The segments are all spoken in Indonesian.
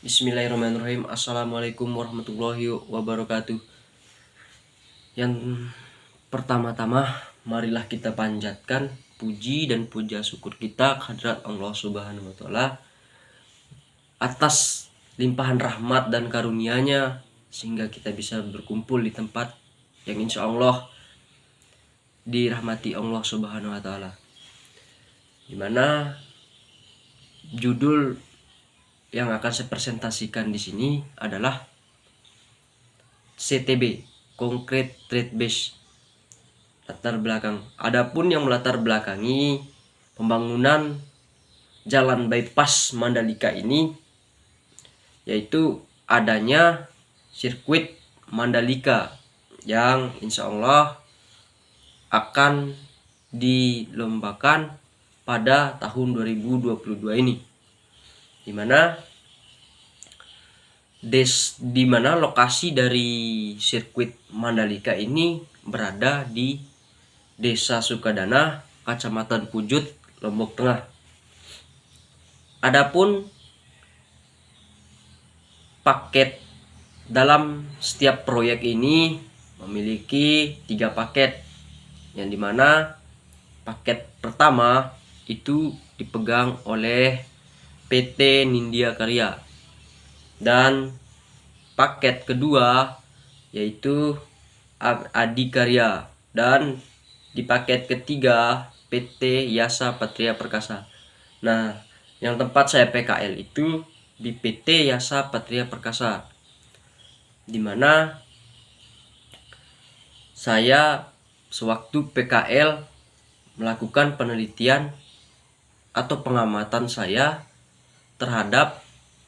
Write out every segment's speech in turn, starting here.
Bismillahirrahmanirrahim. Assalamualaikum warahmatullahi wabarakatuh. Yang pertama-tama, marilah kita panjatkan puji dan puja syukur kita kehadirat Allah Subhanahu wa Ta'ala atas limpahan rahmat dan karunia-Nya sehingga kita bisa berkumpul di tempat yang insya Allah dirahmati Allah Subhanahu wa Ta'ala, dimana judul yang akan saya presentasikan di sini adalah CTB, Concrete Trade Base. Latar belakang. Adapun yang melatar belakangi pembangunan jalan bypass Mandalika ini yaitu adanya sirkuit Mandalika yang insya Allah akan dilombakan pada tahun 2022 ini, di mana lokasi dari sirkuit Mandalika ini berada di Desa Sukadana, Kecamatan Pujut, Lombok Tengah. Adapun paket dalam setiap proyek ini memiliki 3 paket, yang dimana paket pertama itu dipegang oleh PT Nindya Karya, dan paket kedua yaitu Adikarya, dan di paket ketiga PT Yasa Patria Perkasa. Nah, yang tempat saya PKL itu di PT Yasa Patria Perkasa, dimana saya sewaktu PKL melakukan penelitian atau pengamatan saya terhadap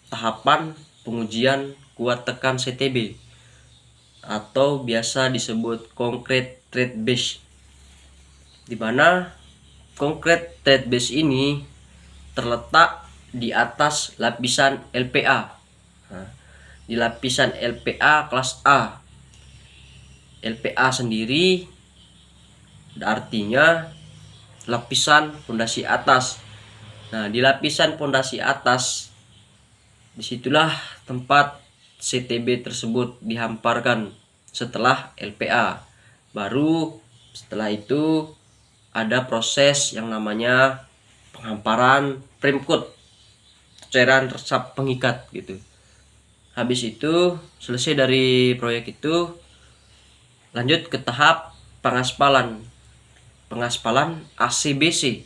tahapan pengujian kuat tekan CTB atau biasa disebut Concrete Trade Base, di mana Concrete Trade Base ini terletak di atas lapisan LPA. Nah, di lapisan LPA kelas A. LPA sendiri artinya lapisan fondasi atas. Nah, di lapisan fondasi atas disitulah tempat CTB tersebut dihamparkan setelah LPA. Baru setelah itu ada proses yang namanya penghamparan premcoat, cairan resap pengikat gitu. Habis itu selesai dari proyek itu, lanjut ke tahap pengaspalan ACBC.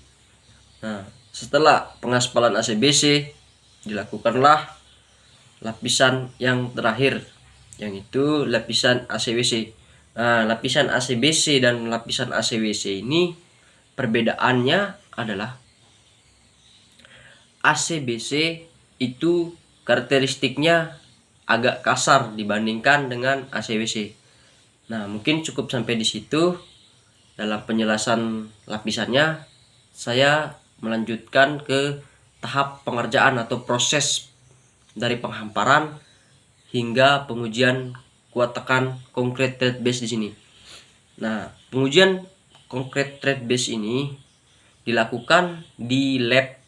Nah, setelah pengaspalan ACBC dilakukanlah lapisan yang terakhir, yang itu lapisan ACWC. Nah, lapisan ACBC dan lapisan ACWC ini perbedaannya adalah ACBC itu karakteristiknya agak kasar dibandingkan dengan ACWC. Nah, mungkin cukup sampai di situ dalam penjelasan lapisannya. Saya melanjutkan ke tahap pengerjaan atau proses dari penghamparan hingga pengujian kuat tekan Concrete Trade Base di sini. Nah, pengujian Concrete Trade Base ini dilakukan di lab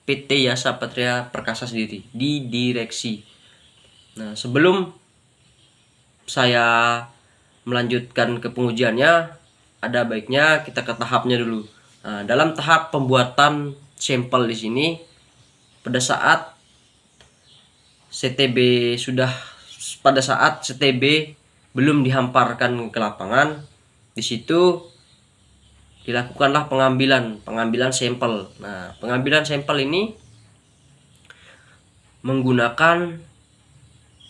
PT Yasa Patria Perkasa sendiri, di direksi. Nah, sebelum saya melanjutkan ke pengujiannya, ada baiknya kita ke tahapnya dulu. Nah, dalam tahap pembuatan sampel di sini, pada saat CTB belum dihamparkan ke lapangan, di situ dilakukanlah pengambilan sampel. Nah, pengambilan sampel ini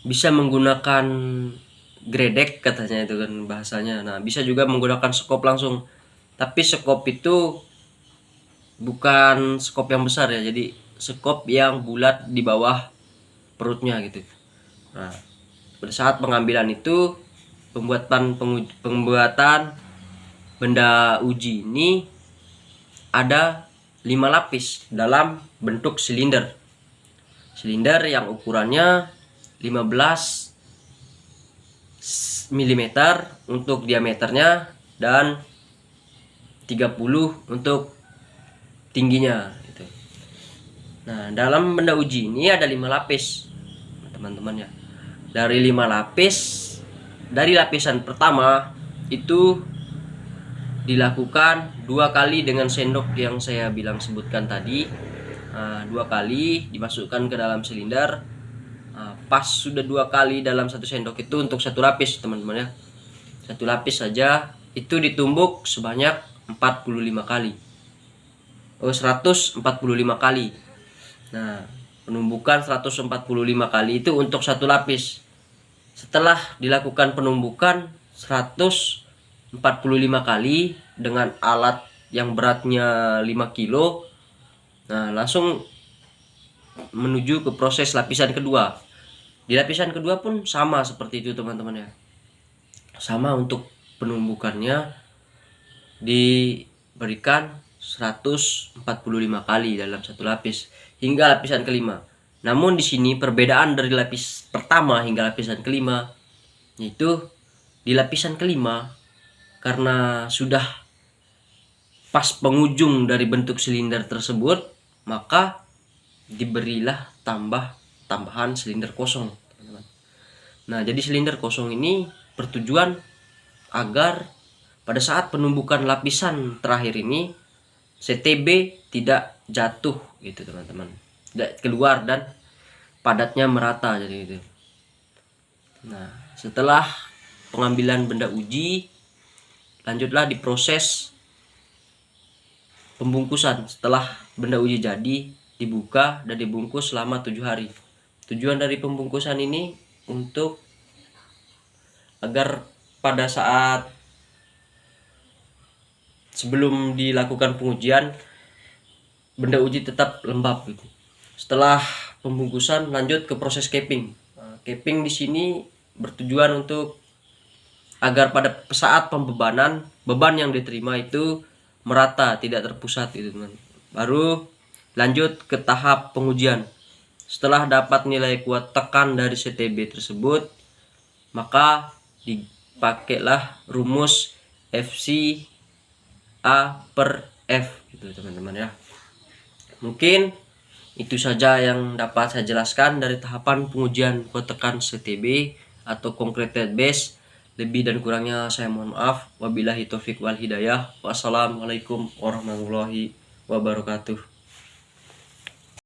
bisa menggunakan gredek katanya itu kan bahasanya. Nah, bisa juga menggunakan skop langsung. Tapi skop itu bukan skop yang besar ya, jadi skop yang bulat di bawah perutnya gitu. Nah, pada saat pengambilan itu pembuatan benda uji ini ada 5 lapis dalam bentuk silinder yang ukurannya 15 mm untuk diameternya dan 30 untuk tingginya gitu. Nah, dalam benda uji ini ada 5 lapis. teman-teman ya. Dari 5 lapis, dari lapisan pertama itu dilakukan 2 kali dengan sendok yang saya bilang sebutkan tadi. 2 kali dimasukkan ke dalam silinder. Pas sudah 2 kali dalam 1 sendok itu untuk 1 lapis teman-teman ya. 1 lapis saja itu ditumbuk sebanyak 45 kali. 145 kali. Nah, penumbukan 145 kali itu untuk 1 lapis. Setelah dilakukan penumbukan 145 kali dengan alat yang beratnya 5 kilo. Nah, langsung menuju ke proses lapisan kedua. Di lapisan kedua pun sama seperti itu teman-teman ya. Sama untuk penumbukannya diberikan 145 kali dalam 1 lapis hingga lapisan kelima. Namun di sini perbedaan dari lapis pertama hingga lapisan kelima, yaitu di lapisan kelima karena sudah pas penghujung dari bentuk silinder tersebut, maka diberilah tambahan silinder kosong, teman-teman. Nah, jadi silinder kosong ini bertujuan agar pada saat penumbukan lapisan terakhir ini CTB tidak jatuh gitu teman-teman, tidak keluar dan padatnya merata jadi gitu. Nah, setelah pengambilan benda uji, lanjutlah diproses pembungkusan. Setelah benda uji jadi, dibuka dan dibungkus selama 7 hari. Tujuan dari pembungkusan ini untuk agar pada saat sebelum dilakukan pengujian benda uji tetap lembab gitu. Setelah pembungkusan lanjut ke proses capping. Capping di sini bertujuan untuk agar pada saat pembebanan beban yang diterima itu merata, tidak terpusat gitu teman. Baru lanjut ke tahap pengujian. Setelah dapat nilai kuat tekan dari CTB tersebut, maka dipakailah rumus FC A per F gitu teman-teman ya. Mungkin itu saja yang dapat saya jelaskan dari tahapan pengujian kuat tekan CTB atau concreted base. Lebih dan kurangnya saya mohon maaf. Wabillahi taufik wal hidayah. Wassalamualaikum warahmatullahi wabarakatuh.